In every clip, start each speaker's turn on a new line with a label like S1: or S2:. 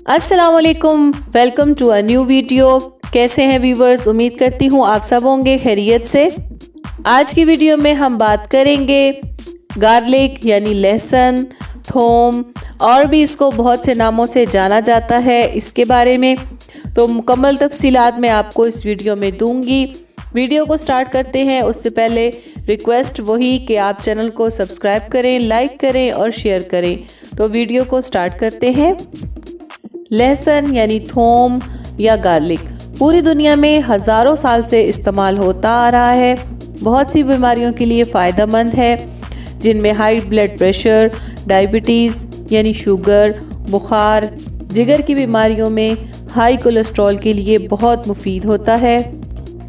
S1: अस्सलाम वालेकुम, welcome to a new video. कैसे हैं व्यूवर्स? उम्मीद करती हूँ आप सब होंगे खैरियत से। आज की वीडियो में हम बात करेंगे गार्लिक यानी लहसुन, थोम और भी इसको बहुत से नामों से जाना जाता है, इसके बारे में तो मुकम्मल तफसीलात मैं आपको इस वीडियो में दूंगी। वीडियो को स्टार्ट करते हैं उससे पहले रिक्वेस्ट वही कि आप चैनल को सब्सक्राइब करें, लाइक करें और शेयर करें। तो वीडियो को स्टार्ट करते हैं। लहसुन यानी थोम या गार्लिक पूरी दुनिया में हज़ारों साल से इस्तेमाल होता आ रहा है। बहुत सी बीमारियों के लिए फ़ायदेमंद है, जिनमें हाई ब्लड प्रेशर, डायबिटीज़ यानी शुगर, बुखार, जिगर की बीमारियों में हाई कोलेस्ट्रॉल के लिए बहुत मुफीद होता है।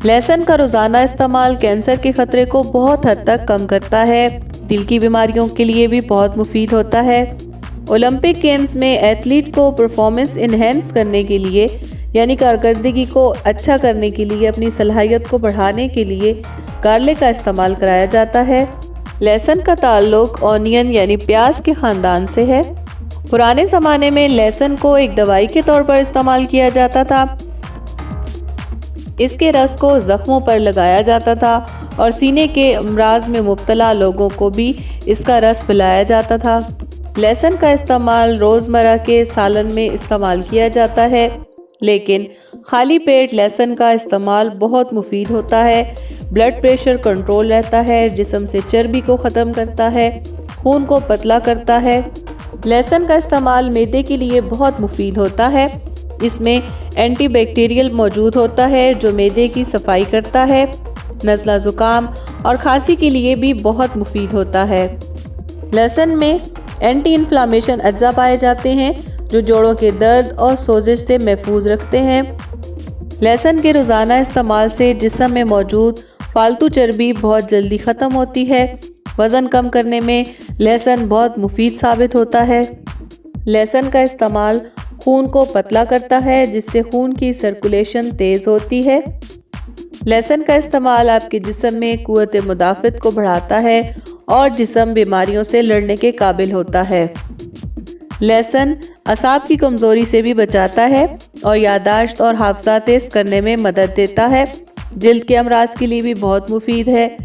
S1: लहसुन का रोज़ाना इस्तेमाल कैंसर के ख़तरे को बहुत हद तक कम करता है। दिल की बीमारियों के लिए भी बहुत मुफीद होता है। ओलंपिक गेम्स में एथलीट को परफॉर्मेंस इन्हेंस करने के लिए यानी कारकर्दगी को अच्छा करने के लिए, अपनी सलाहियत को बढ़ाने के लिए गार्लिक का इस्तेमाल कराया जाता है। लहसुन का ताल्लुक ऑनियन यानी प्याज के ख़ानदान से है। पुराने ज़माने में लहसुन को एक दवाई के तौर पर इस्तेमाल किया जाता था। इसके रस को ज़ख्मों पर लगाया जाता था और सीने के अमराज में मुब्तला लोगों को भी इसका रस पिलाया जाता था। लहसुन का इस्तेमाल रोज़मर्रा के सालन में इस्तेमाल किया जाता है, लेकिन खाली पेट लहसुन का इस्तेमाल बहुत मुफीद होता है। ब्लड प्रेशर कंट्रोल रहता है, जिस्म से चर्बी को ख़त्म करता है, खून को पतला करता है। लहसुन का इस्तेमाल मैदे के लिए बहुत मुफीद होता है। इसमें एंटीबैक्टीरियल मौजूद होता है जो मैदे की सफाई करता है। नज़ला ज़ुकाम और खांसी के लिए भी बहुत मुफीद होता है। लहसुन में एंटी इन्फ्लामेशन अज्जा पाए जाते हैं जो जोड़ों के दर्द और सोजिश से महफूज रखते हैं। लहसुन के रोज़ाना इस्तेमाल से जिस्म में मौजूद फालतू चर्बी बहुत जल्दी ख़त्म होती है। वज़न कम करने में लहसुन बहुत मुफीद साबित होता है। लहसुन का इस्तेमाल खून को पतला करता है, जिससे खून की सर्कुलेशन तेज़ होती है। लहसुन का इस्तेमाल आपके जिस्म में क़ुव्वत मुदाफ़त को बढ़ाता है और जिस्म बीमारियों से लड़ने के काबिल होता है। लहसुन असाब की कमज़ोरी से भी बचाता है और याददाश्त और हाफ़ज़ा तेज़ करने में मदद देता है। जिल्द के अमराज के लिए भी बहुत मुफीद है।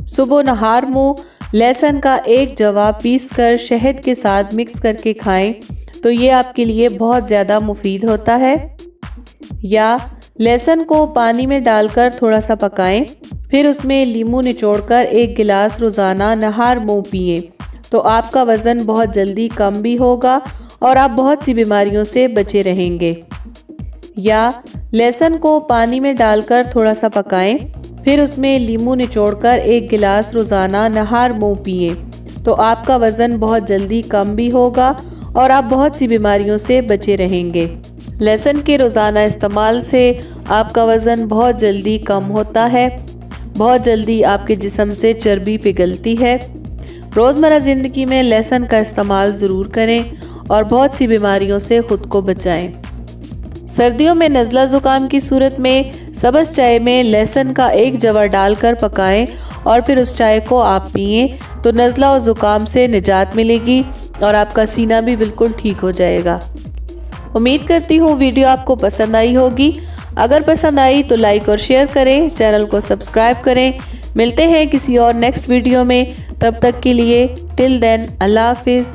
S1: सुबह नहार मुँह लहसुन का एक जवा पीस कर शहद के साथ मिक्स करके खाएं तो ये आपके लिए बहुत ज़्यादा मुफीद होता है। या लहसुन को पानी में डालकर थोड़ा सा पकाएं, फिर उसमें नींबू निचोड़कर 1 गिलास रोज़ाना नहार मुँह पिएं तो आपका वज़न बहुत जल्दी कम भी होगा और आप बहुत सी बीमारियों से बचे रहेंगे। या लहसुन को पानी में डालकर थोड़ा सा पकाएं, फिर उसमें नींबू निचोड़कर 1 गिलास रोज़ाना नहार मुँह पिएं तो आपका वज़न बहुत जल्दी कम भी होगा और आप बहुत सी बीमारियों से बचे रहेंगे। लहसुन के रोज़ाना इस्तेमाल से आपका वज़न बहुत जल्दी कम होता है। बहुत जल्दी आपके जिस्म से चर्बी पिघलती है। रोज़मर्रा ज़िंदगी में लहसुन का इस्तेमाल ज़रूर करें और बहुत सी बीमारियों से ख़ुद को बचाएं। सर्दियों में नज़ला ज़ुकाम की सूरत में सब्ज़ चाय में लहसुन का 1 जवा डालकर पकाएं और फिर उस चाय को आप पिएं तो नज़ला और ज़ुकाम से निजात मिलेगी और आपका सीना भी बिल्कुल ठीक हो जाएगा। उम्मीद करती हूँ वीडियो आपको पसंद आई होगी। अगर पसंद आई तो लाइक और शेयर करें, चैनल को सब्सक्राइब करें। मिलते हैं किसी और नेक्स्ट वीडियो में, तब तक के लिए टिल देन अल्लाह हाफिज़।